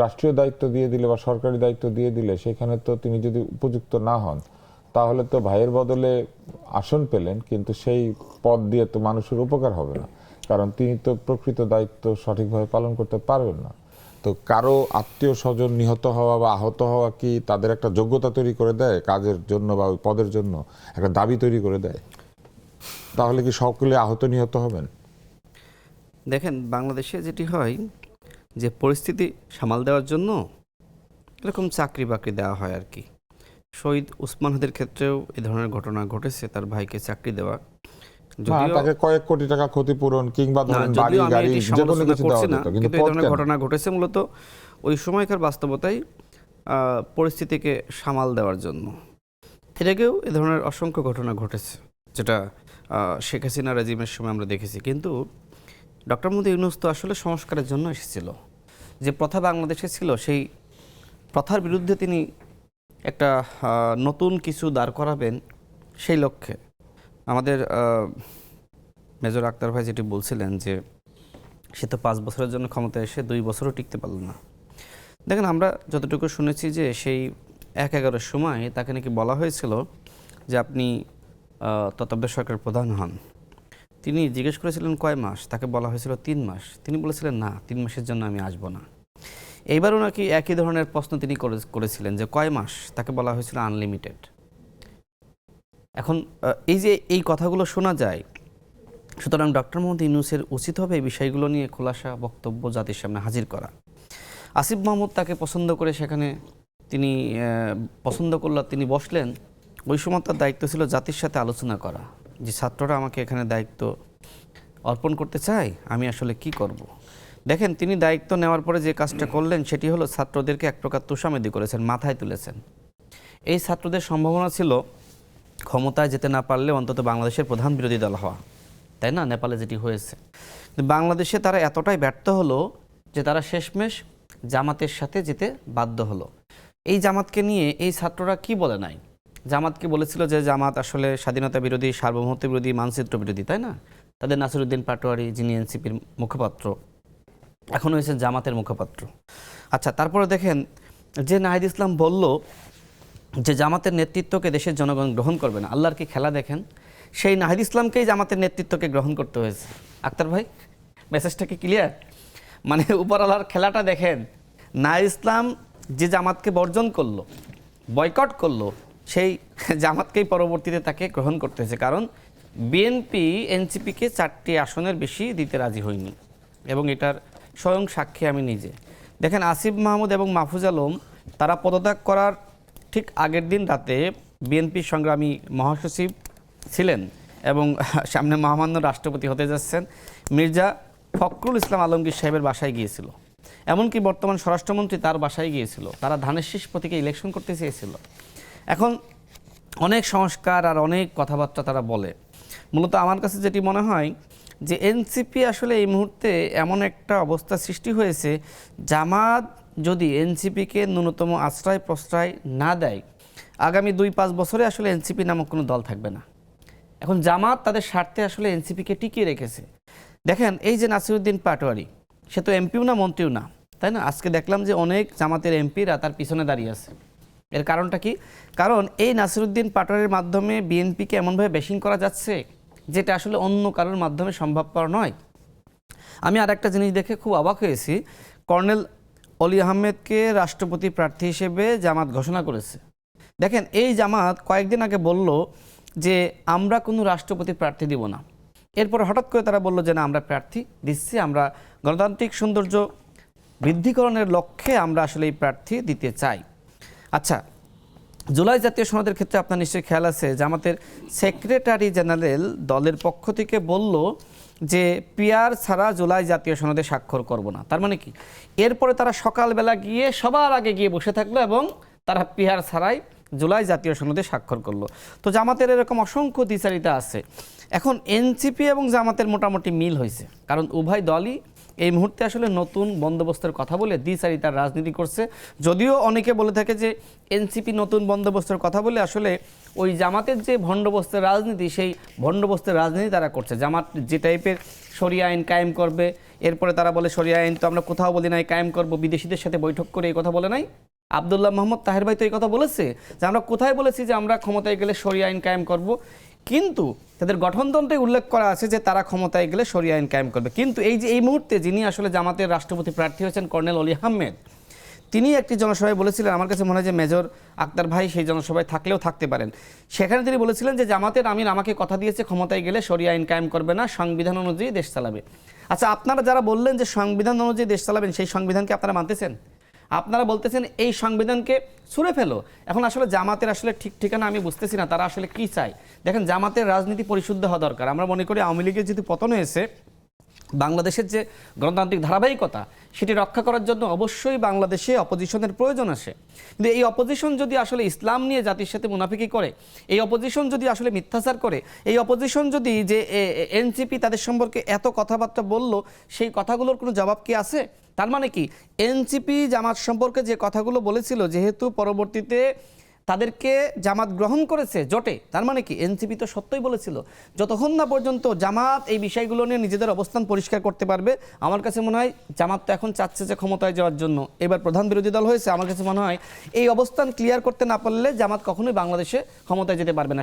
রাষ্ট্রীয় দায়িত্ব দিয়ে দিলে বা সরকারি দায়িত্ব দিয়ে দিলে সেখানে তো তিনি যদি উপযুক্ত না হন, তাহলে তো ভাইয়ের বদলে আসন পেলেন, কিন্তু সেই পদ দিয়ে তো মানুষের উপকার হবে না, কারণ তিনি তো প্রকৃত দায়িত্ব সঠিকভাবে পালন করতে পারবেন না। তো কারো আত্মীয় স্বজন নিহত হওয়া বা আহত হওয়া কি তাদের একটা যোগ্যতা তৈরি করে দেয় কাজের জন্য বা ওই পদের জন্য একটা দাবি তৈরি করে দেয়? তাহলে কি সকলে আহত নিহত হবেন? দেখেন, বাংলাদেশে যেটি হয় যে পরিস্থিতি সামাল দেওয়ার জন্য এরকম চাকরি বাকরি দেওয়া হয় আর কি। শহীদ উসমানদের ক্ষেত্রেও এ ধরনের ঘটনা ঘটেছে, তার ভাইকে চাকরি দেওয়া। যদিও তাকে কয়েক কোটি টাকা ক্ষতিপূরণ কিংবা ধরেন বাড়ি আমি গাড়ি এটি যে কোনো সমালোচনা কিছু দেওয়া করছি না, যেত, কিন্তু কিন্তু এই পদ ধরনের কেন? ঘটনা ঘটেছে মূলত ওই সময়কার বাস্তবতায় পরিস্থিতিকে সামাল দেওয়ার জন্য। এর আগেও এ ধরনের অসংখ্য ঘটনা ঘটেছে, যেটা শেখ হাসিনা রেজিমের সময় আমরা দেখেছি। কিন্তু ডক্টর মোহাম্মদ ইউনূস তো আসলে সংস্কারের জন্য এসেছিল। যে প্রথা বাংলাদেশে ছিল, সেই প্রথার বিরুদ্ধে তিনি একটা নতুন কিছু দাঁড় করাবেন, সেই লক্ষ্যে। আমাদের মেজর আক্তার ভাই যেটি বলছিলেন যে সে তো 5 বছরের জন্য ক্ষমতায় এসে 2 বছরও টিকতে পারল না। দেখেন, আমরা যতটুকু শুনেছি যে সেই 1/11 সময় তাকে নাকি বলা হয়েছিল যে আপনি তত্ত্বাবধায়ক সরকারের প্রধান হন। তিনি জিজ্ঞেস করেছিলেন কয় মাস, তাকে বলা হয়েছিল 3 মাস। তিনি বলেছিলেন না, 3 মাসের জন্য আমি আসবো না। এইবারও নাকি একই ধরনের প্রশ্ন তিনি করেছিলেন যে কয় মাস, তাকে বলা হয়েছিল আনলিমিটেড। এখন এই যে এই কথাগুলো শোনা যায়, সুতরাং ডক্টর মোহাম্মদ ইউনূসের উচিত হবে এই বিষয়গুলো নিয়ে খোলাসা বক্তব্য জাতির সামনে হাজির করা। আসিফ মাহমুদ তাকে পছন্দ করে সেখানে তিনি পছন্দ করল, তিনি বসলেন। ওই সময় তার দায়িত্ব ছিল জাতির সাথে আলোচনা করা যে ছাত্ররা আমাকে এখানে দায়িত্ব অর্পণ করতে চায়, আমি আসলে কি করব। দেখেন, তিনি দায়িত্ব নেওয়ার পরে যে কাজটা করলেন সেটি হলো ছাত্রদেরকে এক প্রকার তোষামেদি করেছেন, মাথায় তুলেছেন। এই ছাত্রদের সম্ভাবনা ছিল ক্ষমতায় যেতে না পারলে অন্তত বাংলাদেশের প্রধান বিরোধী দল হওয়া, তাই না? নেপালে যেটি হয়েছে। বাংলাদেশে তারা এতটাই ব্যর্থ হলো যে তারা শেষমেশ জামাতের সাথে যেতে বাধ্য হলো। এই জামাতকে নিয়ে এই ছাত্ররা কি বলে নাই? জামাতকে বলেছিল যে জামাত আসলে স্বাধীনতা বিরোধী, সার্বভৌমত্ব বিরোধী, মানচিত্র বিরোধী, তাই না? তাদের নাসিরউদ্দিন পাটোয়ারি, যিনি এনসিপির মুখপাত্র, এখন হয়েছে জামাতের মুখপাত্র। আচ্ছা, তারপরে দেখেন যে নাহিদ ইসলাম বলল যে জামাতের নেতৃত্বকে দেশের জনগণ গ্রহণ করবে না। আল্লাহর কি খেলা দেখেন, সেই নাহিদ ইসলামকেই জামাতের নেতৃত্বকে গ্রহণ করতে হয়েছে। আক্তার ভাই, মেসেজটা কি ক্লিয়ার? মানে উপরওয়ালার খেলাটা দেখেন। নাহিদ ইসলাম যে জামাতকে বর্জন করলো, বয়কট করলো, সেই জামাতকেই পরবর্তীতে তাকে গ্রহণ করতে হয়েছে। কারণ বিএনপি এনসিপিকে 4টি আসনের বেশি দিতে রাজি হয়নি, এবং এটার স্বয়ং সাক্ষী আমি নিজে। দেখেন, আসিফ মাহমুদ এবং মাহফুজ আলম তারা পদত্যাগ করার ঠিক আগের দিন রাতে বিএনপির সংগ্রামী মহাসচিব ছিলেন এবং সামনে মহামান্য রাষ্ট্রপতি হতে যাচ্ছেন মির্জা ফখরুল ইসলাম আলমগীর সাহেবের বাসায় গিয়েছিল। এমনকি বর্তমান স্বরাষ্ট্রমন্ত্রী তার বাসায় গিয়েছিল। তারা ধানের শীষ প্রতীকে ইলেকশন করতে চেয়েছিল। এখন অনেক সংস্কার আর অনেক কথাবার্তা তারা বলে। মূলত আমার কাছে যেটি মনে হয় যে এনসিপি আসলে এই মুহূর্তে এমন একটা অবস্থা সৃষ্টি হয়েছে, জামাত যদি এনসিপিকে ন্যূনতম আশ্রয় প্রশ্রয় না দেয়, আগামী 2-5 বছরে আসলে এনসিপি নামক কোনো দল থাকবে না। এখন জামাত তাদের স্বার্থে আসলে এনসিপিকে টিকিয়ে রেখেছে। দেখেন, এই যে নাসিরউদ্দিন পাটোয়ারি, সে তো এমপিও না, মন্ত্রীও না, তাই না? আজকে দেখলাম যে অনেক জামাতের এমপিরা তার পিছনে দাঁড়িয়ে আছে। এর কারণটা কি? কারণ এই নাসিরউদ্দিন পাটোয়ারির মাধ্যমে বিএনপিকে এমনভাবে বেশিং করা যাচ্ছে যেটা আসলে অন্য কারোর মাধ্যমে সম্ভবপর নয়। আমি আর একটা জিনিস দেখে খুব অবাক হয়েছি। কর্নেল অলি আহমেদকে রাষ্ট্রপতি প্রার্থী হিসেবে জামাত ঘোষণা করেছে। দেখেন, এই জামাত কয়েকদিন আগে বলল যে আমরা কোনো রাষ্ট্রপতি প্রার্থী দিব না। এরপর হঠাৎ করে তারা বলল যে না, আমরা প্রার্থী দিচ্ছি, আমরা গণতান্ত্রিক সৌন্দর্য বৃদ্ধিকরণের লক্ষ্যে আমরা আসলে এই প্রার্থী দিতে চাই। আচ্ছা, জুলাই জাতীয় সনদের ক্ষেত্রে আপনার নিশ্চয়ই খেয়াল আছে, জামাতের সেক্রেটারি জেনারেল দলের পক্ষ থেকে বলল যে পিআর ছাড়া জুলাই জাতীয় সনদে স্বাক্ষর করব না। তার মানে কি? এরপরে তারা সকালবেলা গিয়ে সবার আগে গিয়ে বসে থাকলো এবং তারা পিআর ছাড়াই জুলাই জাতীয় সনদে স্বাক্ষর করলো। তো জামাতের এরকম অসংখ্য দ্বিচারিতা আছে। এখন এনসিপি এবং জামাতের মোটামুটি মিল হয়েছে, কারণ উভয় দলই এই মুহূর্তে আসলে নতুন বন্দোবস্তের কথা বলে দ্বিচারিতার রাজনীতি করছে। যদিও অনেকে বলে থাকে যে এনসিপি নতুন বন্দোবস্তের কথা বলে আসলে ওই জামাতের যে ভণ্ডবস্তের রাজনীতি, সেই ভণ্ডবস্তের রাজনীতি তারা করছে। জামাত যে টাইপের শরিয়া আইন কায়েম করবে, এরপরে তারা বলে শরিয়া আইন তো আমরা কোথাও বলি নাই কায়েম করব, বিদেশিদের সাথে বৈঠক করে এই কথা বলে নাই। আব্দুল্লাহ মোহাম্মদ তাহের ভাই তো এই কথা বলেছে যে আমরা কোথায় বলেছি যে আমরা ক্ষমতায় গেলে শরিয়া আইন কায়েম করব, কিন্তু তাদের গঠনতন্ত্রে উল্লেখ করা আছে যে তারা ক্ষমতায় গেলে শরিয়া আইন কায়েম করবে। কিন্তু এই যে এই মুহূর্তে যিনি আসলে জামাতের রাষ্ট্রপতি প্রার্থী হয়েছেন কর্নেল অলি আহমেদ, তিনি একটি জনসভায় বলেছিলেন, আমার কাছে মনে হয় যে মেজর আক্তার ভাই সেই জনসভায় থাকলেও থাকতে পারেন, সেখানে তিনি বলেছিলেন যে জামাতের আমির আমাকে কথা দিয়েছে ক্ষমতায় গেলে শরিয়া আইন কায়েম করবে না, সংবিধান অনুযায়ী দেশ চালাবে। আচ্ছা, আপনারা যারা বললেন যে সংবিধান অনুযায়ী দেশ চালাবেন, সেই সংবিধানকে আপনারা মানতেছেন? আপনারা বলতেছেন এই সংবিধানকে ছুঁড়ে ফেলো। এখন আসলে জামাতের আসলে ঠিক ঠিকানা আমি বুঝতেছি না, তারা আসলে কি চায়। দেখেন, জামাতের রাজনীতি পরিশুদ্ধ হওয়া দরকার। আমরা মনে করি আওয়ামী লীগের যদি পতন হয়েছে, বাংলাদেশের যে গণতান্ত্রিক ধারাবাহিকতা সেটি রক্ষা করার জন্য অবশ্যই বাংলাদেশে অপোজিশনের প্রয়োজন আসে। কিন্তু এই অপোজিশন যদি আসলে ইসলাম নিয়ে জাতির সাথে মুনাফিকি করে, এই অপোজিশন যদি আসলে মিথ্যাচার করে, এই অপোজিশন যদি যে এনসিপি তাদের সম্পর্কে এত কথাবার্তা বলল, সেই কথাগুলোর কোনো জবাব কি আছে? তার মানে কি এনসিপি জামাত সম্পর্কে যে কথাগুলো বলেছিল, যেহেতু পরবর্তীতে তাদেরকে জামাত গ্রহণ করেছে জোটে, তার মানে কি এনসিপি তো সত্যই বলেছিল। যতক্ষণ না পর্যন্ত জামাত এই বিষয়গুলো নিয়ে নিজেদের অবস্থান পরিষ্কার করতে পারবে, আমার কাছে মনে হয় জামাত তো এখন চাচ্ছে যে ক্ষমতায় যাওয়ার জন্য, এবার প্রধান বিরোধী দল হয়েছে, আমার কাছে মনে হয় এই অবস্থান ক্লিয়ার করতে না পারলে জামাত কখনোই বাংলাদেশে ক্ষমতায় যেতে পারবে না।